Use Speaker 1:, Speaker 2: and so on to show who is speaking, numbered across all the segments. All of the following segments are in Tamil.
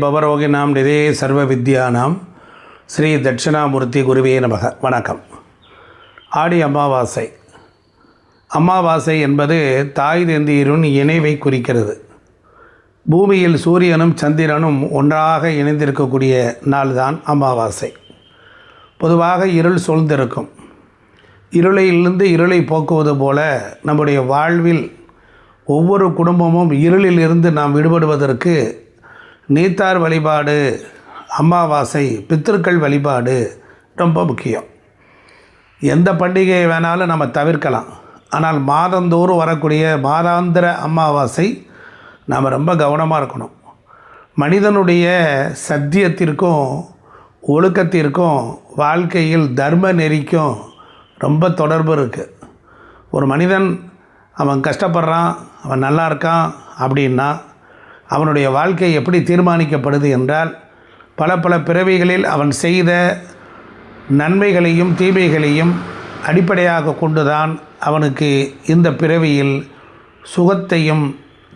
Speaker 1: பவரோகிணாம் நிதே சர்வ வித்யானாம் ஸ்ரீ தட்சிணாமூர்த்தி குருவே நமக. வணக்கம். ஆடி அமாவாசை. அமாவாசை என்பது தாய் தந்தையரின் இணைவை குறிக்கிறது. பூமியில் சூரியனும் சந்திரனும் ஒன்றாக இணைந்திருக்கக்கூடிய நாள்தான் அமாவாசை. பொதுவாக இருள் சூழ்ந்திருக்கும். இருளிலிருந்து இருளை போக்குவது போல நம்முடைய வாழ்வில் ஒவ்வொரு குடும்பமும் இருளிலிருந்து நாம் விடுபடுவதற்கு நீத்தார் வழிபாடு, அமாவாசை, பித்திருக்கள் வழிபாடு ரொம்ப முக்கியம். எந்த பண்டிகையை வேணாலும் நம்ம தவிர்க்கலாம். ஆனால் மாதந்தோறும் வரக்கூடிய மாதாந்திர அமாவாசை நாம் ரொம்ப கவனமாக இருக்கணும். மனிதனுடைய சத்தியத்திற்கும் ஒழுக்கத்திற்கும் வாழ்க்கையில் தர்ம நெறிக்கும் ரொம்ப தொடர்பு இருக்குது. ஒரு மனிதன் அவன் கஷ்டப்படுறான், அவன் நல்லா இருக்கான் அப்படின்னா அவனுடைய வாழ்க்கை எப்படி தீர்மானிக்கப்படுது என்றால் பல பிறவிகளில் அவன் செய்த நன்மைகளையும் தீமைகளையும் அடிப்படையாக கொண்டுதான் அவனுக்கு இந்த பிறவியில் சுகத்தையும்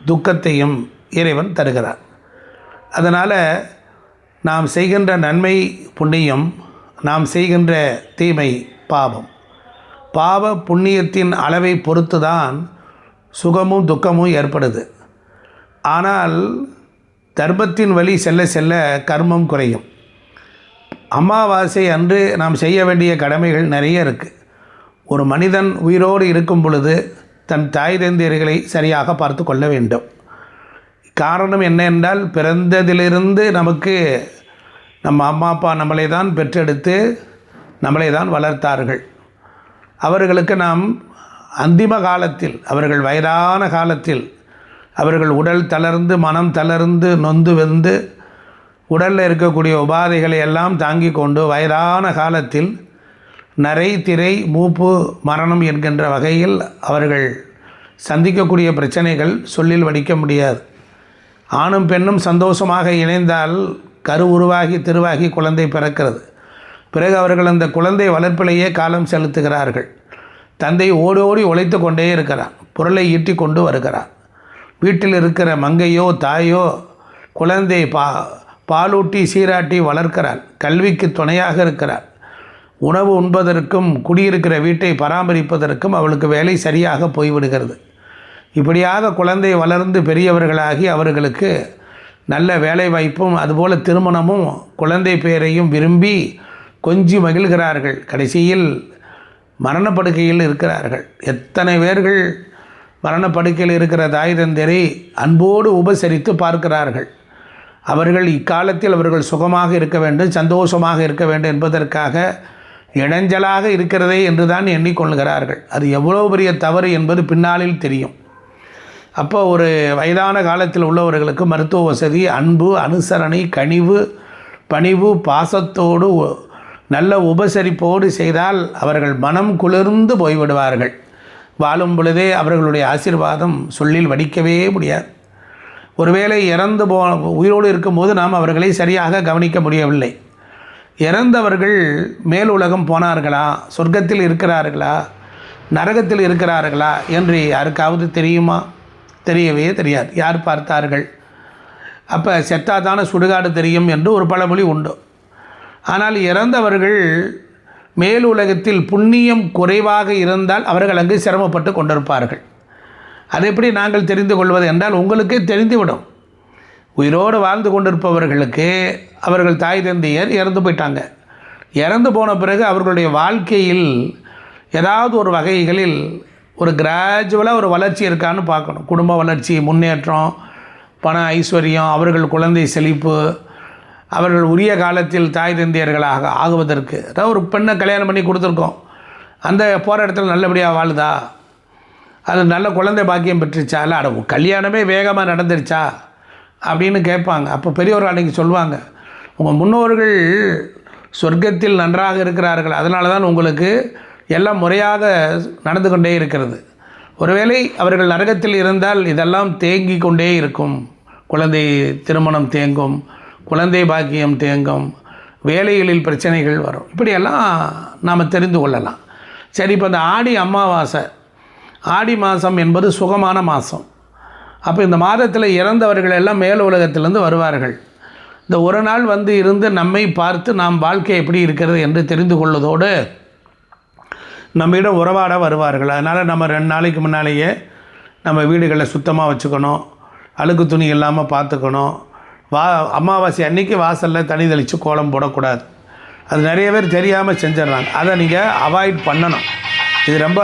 Speaker 1: துக்கத்தையும் இறைவன் தருகிறார். அதனால் நாம் செய்கின்ற நன்மை புண்ணியம், நாம் செய்கின்ற தீமை பாவம். பாவ புண்ணியத்தின் அளவை பொறுத்து தான் சுகமும் துக்கமும் ஏற்படுது. ஆனால் தர்மத்தின் வழி செல்ல செல்ல கர்மம் குறையும். அமாவாசை அன்று நாம் செய்ய வேண்டிய கடமைகள் நிறைய இருக்குது. ஒரு மனிதன் உயிரோடு இருக்கும் பொழுது தன் தாய் தந்தையர்களை சரியாக பார்த்து கொள்ள வேண்டும். காரணம் என்ன என்றால், பிறந்ததிலிருந்து நமக்கு நம்ம அம்மா அப்பா நம்மளை தான் பெற்றெடுத்து நம்மளை தான் வளர்த்தார்கள். அவர்களுக்கு நாம் அந்திம காலத்தில், அவர்கள் வயதான காலத்தில், அவர்கள் உடல் தளர்ந்து மனம் தளர்ந்து நொந்து வெந்து உடலில் இருக்கக்கூடிய உபாதைகளை எல்லாம் தாங்கி கொண்டு வயதான காலத்தில் நரை திரை மூப்பு மரணம் என்கின்ற வகையில் அவர்கள் சந்திக்கக்கூடிய பிரச்சனைகள் சொல்லில் வடிக்க முடியாது. ஆணும் பெண்ணும் சந்தோஷமாக இணைந்தால் கரு உருவாகி திருவாகி குழந்தை பிறக்கிறது. பிறகு அவர்கள் அந்த குழந்தை வளர்ப்பிலேயே காலம் செலுத்துகிறார்கள். தந்தை ஓடி உழைத்து கொண்டே இருக்கிறார், பொருளை ஈட்டி கொண்டு வருகிறார். வீட்டில் இருக்கிற மங்கையோ தாயோ குழந்தை பாலூட்டி சீராட்டி வளர்க்கிறார், கல்விக்கு துணையாக இருக்கிறார். உணவு உண்பதற்கும் குடியிருக்கிற வீட்டை பராமரிப்பதற்கும் அவளுக்கு வேலை சரியாக போய்விடுகிறது. இப்படியாக குழந்தை வளர்ந்து பெரியவர்களாகி அவர்களுக்கு நல்ல வேலை வாய்ப்பும் அதுபோல் திருமணமும் குழந்தை பேரையும் விரும்பி கொஞ்சி மகிழ்கிறார்கள். கடைசியில் மரணப்படுக்கையில் இருக்கிறார்கள். எத்தனை பேர்கள் மரணப்படுக்கையில் இருக்கிற தாய் தந்தையரை அன்போடு உபசரித்து பார்க்கிறார்கள். அவர்கள் இக்காலத்தில் அவர்கள் சுகமாக இருக்க வேண்டும், சந்தோஷமாக இருக்க வேண்டும் என்பதற்காக இடைஞ்சலாக இருக்கிறதே என்று தான் எண்ணிக்கொள்கிறார்கள். அது எவ்வளோ பெரிய தவறு என்பது பின்னாளில் தெரியும். அப்போ ஒரு வயதான காலத்தில் உள்ளவர்களுக்கு மருத்துவ வசதி, அன்பு, அனுசரணை, கனிவு, பணிவு, பாசத்தோடு நல்ல உபசரிப்போடு செய்தால் அவர்கள் மனம் குளிர்ந்து போய்விடுவார்கள். வாழும் பொழுதே அவர்களுடைய ஆசீர்வாதம் சொல்லில் வடிக்கவே முடியாது. ஒருவேளை உயிரோடு இருக்கும்போது நாம் அவர்களை சரியாக கவனிக்க முடியவில்லை. இறந்தவர்கள் மேல் உலகம் போனார்களா, சொர்க்கத்தில் இருக்கிறார்களா, நரகத்தில் இருக்கிறார்களா என்று யாருக்காவது தெரியுமா? தெரியவே தெரியாது. யார் பார்த்தார்கள்? அப்போ செத்தாதான சுடுகாடு தெரியும் என்று ஒரு பழமொழி உண்டு. ஆனால் இறந்தவர்கள் மேல் உலகத்தில் புண்ணியம் குறைவாக இருந்தால் அவர்கள் அங்கு சிரமப்பட்டு கொண்டிருப்பார்கள். அதை எப்படி நாங்கள் தெரிந்து கொள்வது என்றால், உங்களுக்கே தெரிந்துவிடும். உயிரோடு வாழ்ந்து கொண்டிருப்பவர்களுக்கு அவர்கள் தாய் தந்தையர் இறந்து போயிட்டாங்க. இறந்து போன பிறகு அவர்களுடைய வாழ்க்கையில் ஏதாவது ஒரு வகைகளில் ஒரு கிராஜுவலாக ஒரு வளர்ச்சி இருக்கான்னு பார்க்கணும். குடும்ப வளர்ச்சி, முன்னேற்றம், பண ஐஸ்வர்யம், அவர்கள் குழந்தை செழிப்பு, அவர்கள் உரிய காலத்தில் தாய் தந்தையர்களாக ஆகுவதற்கு. அதாவது ஒரு பெண்ணை கல்யாணம் பண்ணி கொடுத்துருக்கோம், அந்த போகிற இடத்துல நல்லபடியாக வாழுதா, அது நல்ல குழந்தை பாக்கியம் பெற்றுச்சா, இல்லை அட கல்யாணமே வேகமாக நடந்துருச்சா அப்படின்னு கேட்பாங்க. அப்போ பெரியவர்கள் அன்றைக்கி சொல்லுவாங்க, உங்கள் முன்னோர்கள் சொர்க்கத்தில் நன்றாக இருக்கிறார்கள், அதனால தான் உங்களுக்கு எல்லாம் முறையாக நடந்து கொண்டே இருக்கிறது. ஒருவேளை அவர்கள் நரகத்தில் இருந்தால் இதெல்லாம் தேங்கி கொண்டே இருக்கும். குழந்தை திருமணம் தேங்கும், குழந்தை பாக்கியம் தேங்கும், வேலைகளில் பிரச்சனைகள் வரும். இப்படியெல்லாம் நாம் தெரிந்து கொள்ளலாம். சரி, இப்போ இந்த ஆடி அமாவாசை, ஆடி மாதம் என்பது சுகமான மாதம். அப்போ இந்த மாதத்தில் இறந்தவர்கள் எல்லாம் மேல் உலகத்திலேருந்து வருவார்கள். இந்த ஒரு நாள் வந்து இருந்து நம்மை பார்த்து நாம் வாழ்க்கை எப்படி இருக்கிறது என்று தெரிந்து கொள்வதோடு நம்மிடம் உறவாட வருவார்கள். அதனால் நம்ம 2 நாளைக்கு முன்னாலேயே நம்ம வீடுகளை சுத்தமாக வச்சுக்கணும், அழுக்கு துணி இல்லாமல் பார்த்துக்கணும். அமாவாசை அன்றைக்கி வாசலில் தண்ணி தெளித்து கோலம் போடக்கூடாது. அது நிறைய பேர் தெரியாமல் செஞ்சிடறாங்க. அதை நீங்கள் அவாய்ட் பண்ணணும். இது ரொம்ப